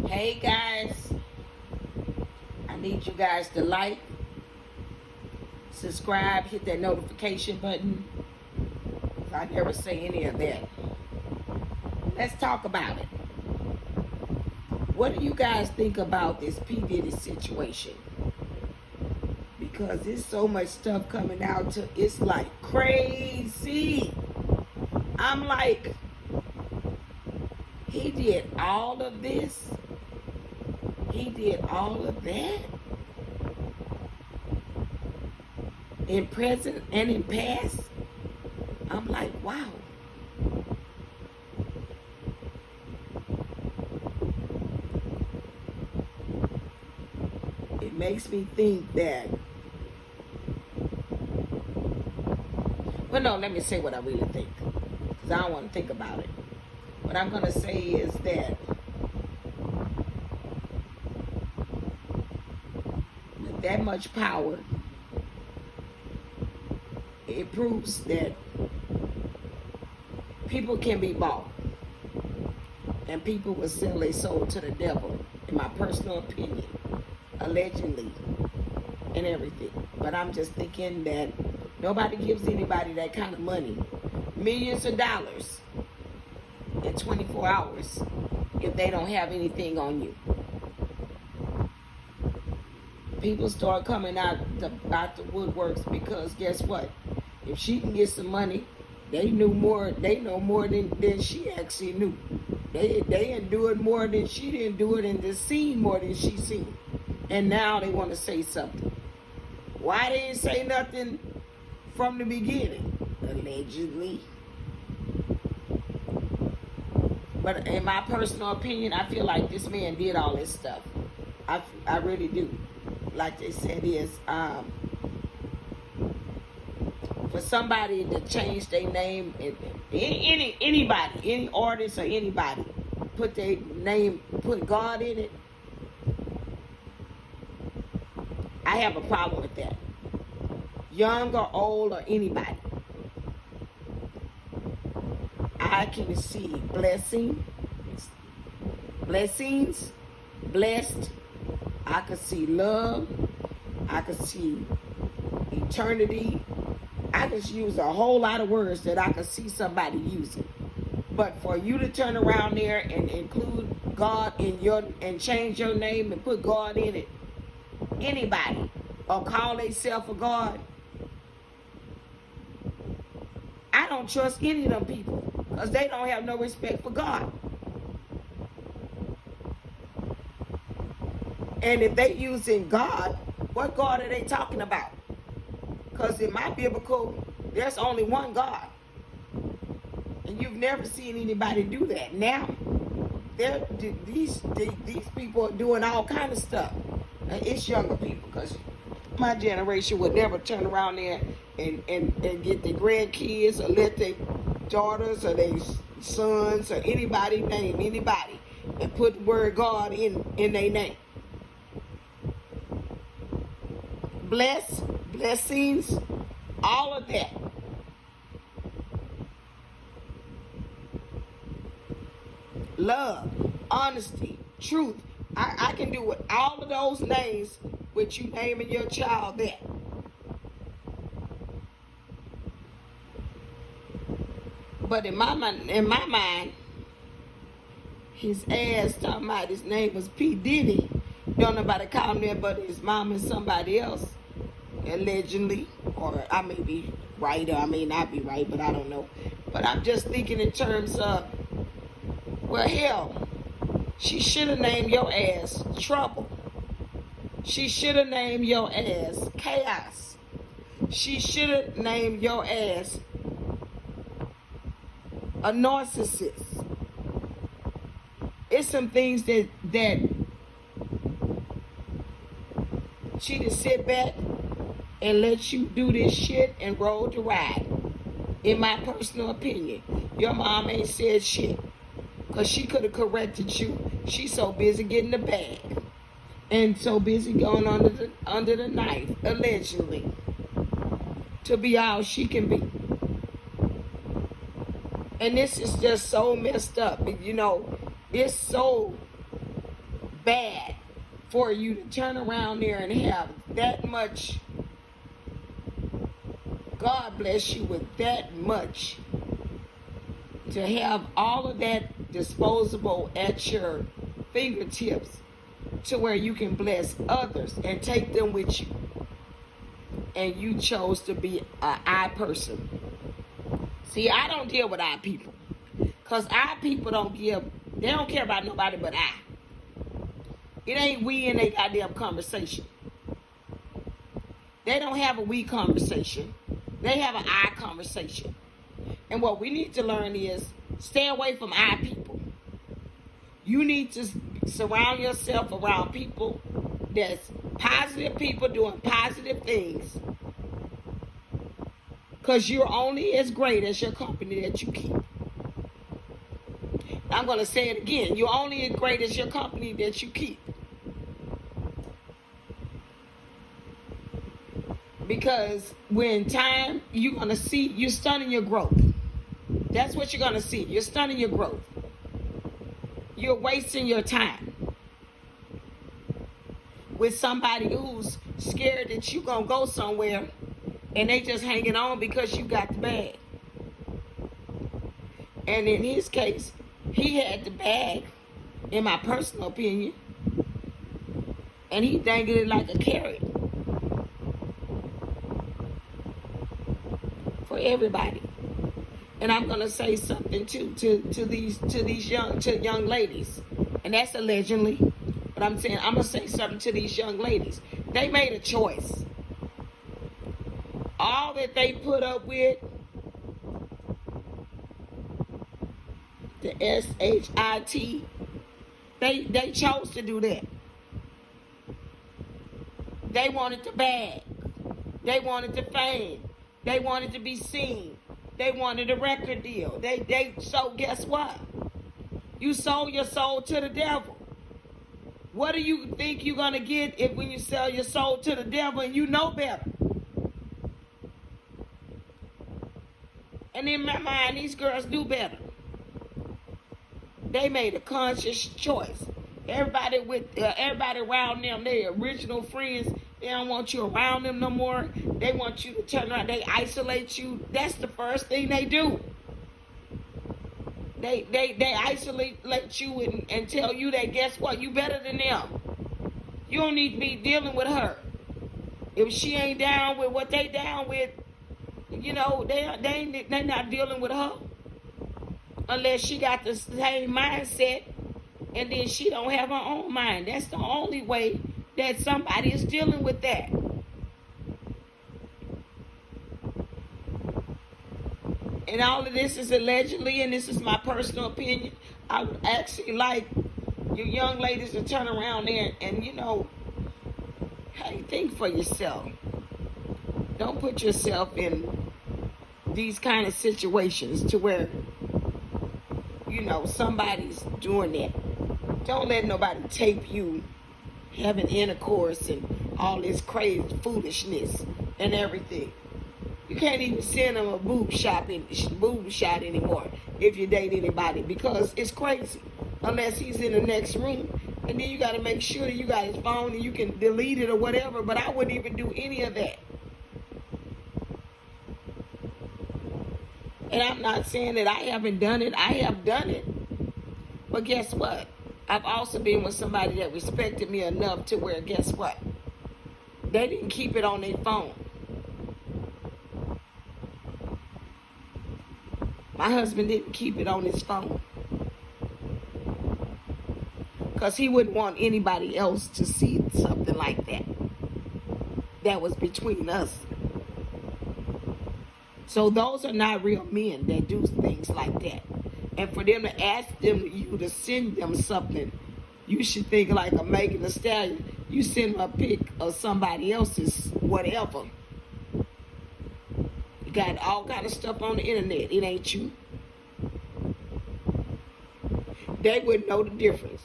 Hey guys, I need you guys to like, subscribe, hit that notification button. I never say any of that. Let's talk about it. What do you guys think about this P. Diddy situation? Because there's so much stuff coming out it's like crazy. I'm like, he did all of this. He did all of that. In present and in past. I'm like, wow. It makes me think that, well, no, let me say what I really think, because I don't want to think about it. What I'm going to say is that with that much power, it proves that people can be bought, and people will sell their soul to the devil, in my personal opinion, allegedly, and everything. But I'm just thinking that nobody gives anybody that kind of money, millions of dollars, in 24 hours, if they don't have anything on you. People start coming out the woodworks, because guess what? If she can get some money, they know more than she actually knew. They endured more than she didn't do it, and they seen more than she seen. And now they want to say something. Why they didn't say nothing from the beginning? Allegedly. But in my personal opinion, I feel like this man did all this stuff. I really do. Like they said, is for somebody to change their name, anybody, any artist or anybody, put their name, put God in it. I have a problem with that. Young or old or anybody. I can see blessings, blessed. I can see love. I can see eternity. I can use a whole lot of words that I can see somebody using. But for you to turn around there and include God and change your name and put God in it, anybody, or call themselves a God, I don't trust any of them people, because they don't have no respect for God. And if they using God, what God are they talking about? Because in my biblical, there's only one God. And you've never seen anybody do that. Now, these people are doing all kind of stuff. And it's younger people, because my generation would never turn around there and get their grandkids, or let their daughters or their sons or anybody name anybody and put the word God in their name. Blessings, all of that. Love, honesty, truth. I can do with all of those names with you naming your child that. But in my mind, his ass talking about his name was P. Diddy. Don't nobody call him that but his mom and somebody else, allegedly. Or I may be right, or I may not be right, but I don't know. But I'm just thinking in terms of, well, hell, she should have named your ass Trouble. She should have named your ass Chaos. She should have named your ass a narcissist. It's some things that she just sit back and let you do this shit and roll the ride. In my personal opinion, your mom ain't said shit, because she could have corrected you. She's so busy getting the bag and so busy going under the knife, allegedly, to be all she can be. And this is just so messed up. You know, it's so bad for you to turn around there and have that much. God bless you with that much, to have all of that disposable at your fingertips, to where you can bless others and take them with you. And you chose to be an I person. See, I don't deal with I people. Because I people they don't care about nobody but I. It ain't we in a goddamn conversation. They don't have a we conversation. They have an I conversation. And what we need to learn is stay away from I people. You need to surround yourself around people that's positive people doing positive things. Because you're only as great as your company that you keep. I'm going to say it again. You're only as great as your company that you keep. Because when time, you're going to see, you're stunning your growth. That's what you're going to see. You're stunning your growth. You're wasting your time with somebody who's scared that you're going to go somewhere and they just hanging on because you got the bag. And in his case, he had the bag, in my personal opinion, and he dangled it like a carrot for everybody. And I'm gonna say something too to these young ladies, and that's allegedly, but I'm saying I'm gonna say something to these young ladies. They made a choice. All that they put up with, the SHIT, they chose to do that. They wanted the bag. They wanted the fame. They wanted to be seen. They wanted a record deal. So guess what? You sold your soul to the devil. What do you think you're gonna get when you sell your soul to the devil and you know better? And in my mind, these girls do better. They made a conscious choice. Everybody around them, their original friends, they don't want you around them no more. They want you to turn around. They isolate you. That's the first thing they do. They isolate you and tell you that, guess what? You better than them. You don't need to be dealing with her. If she ain't down with what they down with, you know, they not dealing with her. Unless she got the same mindset and then she don't have her own mind. That's the only way that somebody is dealing with that. And all of this is allegedly, and this is my personal opinion. I would actually like you young ladies to turn around there and, you know, hey, think for yourself. Don't put yourself in these kind of situations to where, you know, somebody's doing that. Don't let nobody tape you having intercourse and all this crazy foolishness and everything. You can't even send them a boob shot anymore if you date anybody, because it's crazy. Unless he's in the next room. And then you got to make sure that you got his phone and you can delete it or whatever. But I wouldn't even do any of that. And I'm not saying that I haven't done it. I have done it. But guess what? I've also been with somebody that respected me enough to where, guess what? They didn't keep it on their phone. My husband didn't keep it on his phone. Because he wouldn't want anybody else to see something like that. That was between us. So those are not real men that do things like that. And for them to ask you to send them something, you should think like a Megan Thee Stallion. You send them a pic of somebody else's whatever. You got all kind of stuff on the internet. It ain't you. They wouldn't know the difference.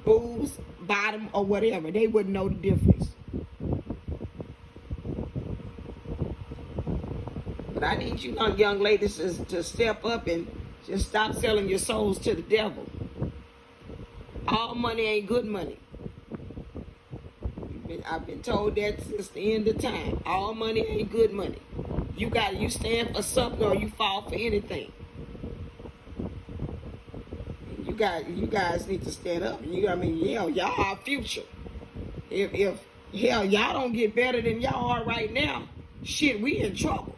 Boobs, bottom, or whatever. They wouldn't know the difference. But I need you young ladies to step up and just stop selling your souls to the devil. All money ain't good money. I've been told that since the end of time. All money ain't good money. You stand for something or you fall for anything. You guys need to stand up. Y'all our future. If hell y'all don't get better than y'all are right now, shit, we in trouble.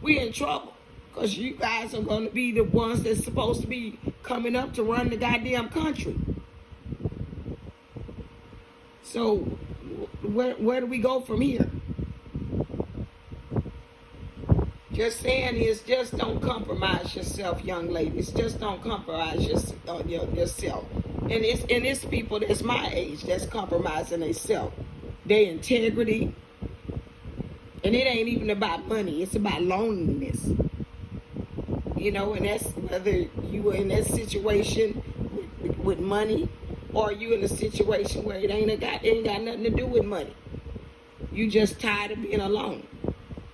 We in trouble. Because you guys are going to be the ones that's supposed to be coming up to run the goddamn country. So, where do we go from here? Just saying is, just don't compromise yourself, young ladies. Just don't compromise yourself. And it's people that's my age that's compromising themselves. Their integrity. And it ain't even about money. It's about loneliness. And that's whether you are in that situation with money, or you in a situation where it ain't got nothing to do with money. You just tired of being alone.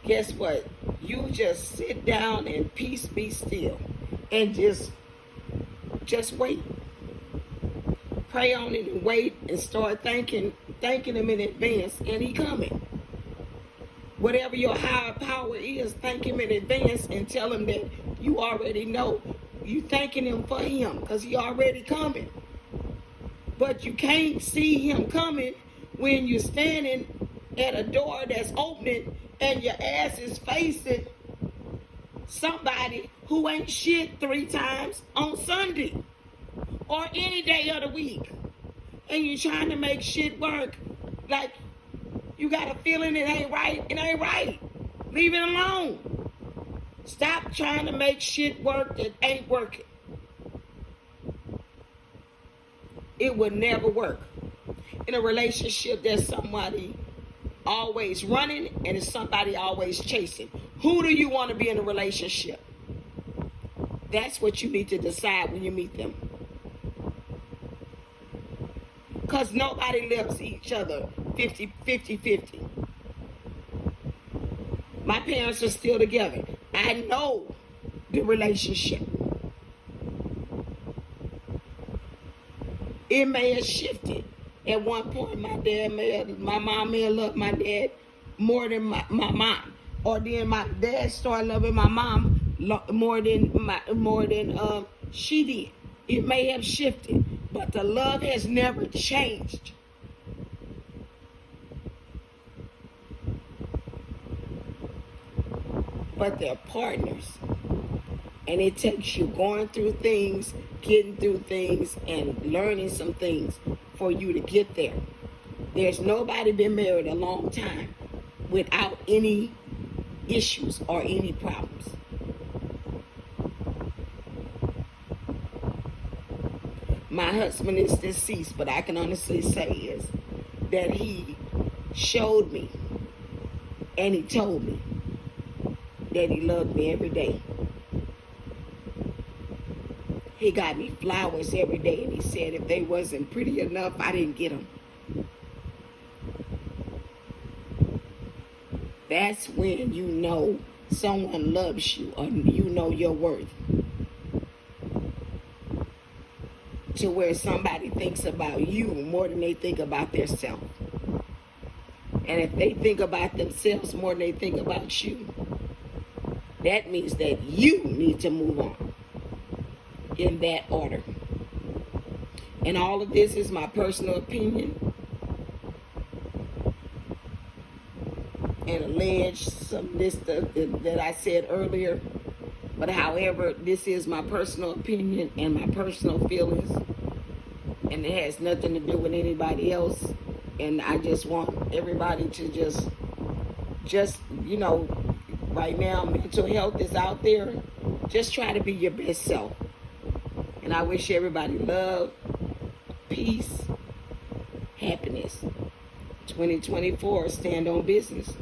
Guess what? You just sit down and peace be still, and just wait. Pray on it and wait, and start thanking him in advance, and he coming. Whatever your higher power is, thank him in advance and tell him that you already know. You thanking him for him because he already coming. But you can't see him coming when you're standing at a door that's opening and your ass is facing somebody who ain't shit 3 times on Sunday or any day of the week. And you're trying to make shit work. Like, you got a feeling it ain't right. It ain't right. Leave it alone. Stop trying to make shit work that ain't working. It would never work. In a relationship, there's somebody always running and there's somebody always chasing. Who do you want to be in a relationship? That's what you need to decide when you meet them. Because nobody loves each other 50-50. My parents are still together. I know the relationship. It may have shifted. At one point, my mom may have loved my dad more than my mom. Or then my dad started loving my mom more than she did. It may have shifted, but the love has never changed. But they're partners. And it takes you going through things, getting through things, and learning some things for you to get there. There's nobody been married a long time without any issues or any problems. My husband is deceased, but I can honestly say is that he showed me and he told me that he loved me every day. He got me flowers every day, and he said if they wasn't pretty enough, I didn't get them. That's when you know someone loves you, or you know your worth. To where somebody thinks about you more than they think about themselves. And if they think about themselves more than they think about you, that means that you need to move on. In that order. And all of this is my personal opinion. And alleged some of this stuff that I said earlier. But however, this is my personal opinion and my personal feelings. And it has nothing to do with anybody else. And I just want everybody to just right now mental health is out there. Just try to be your best self. And I wish everybody love, peace, happiness. 2024, stand on business.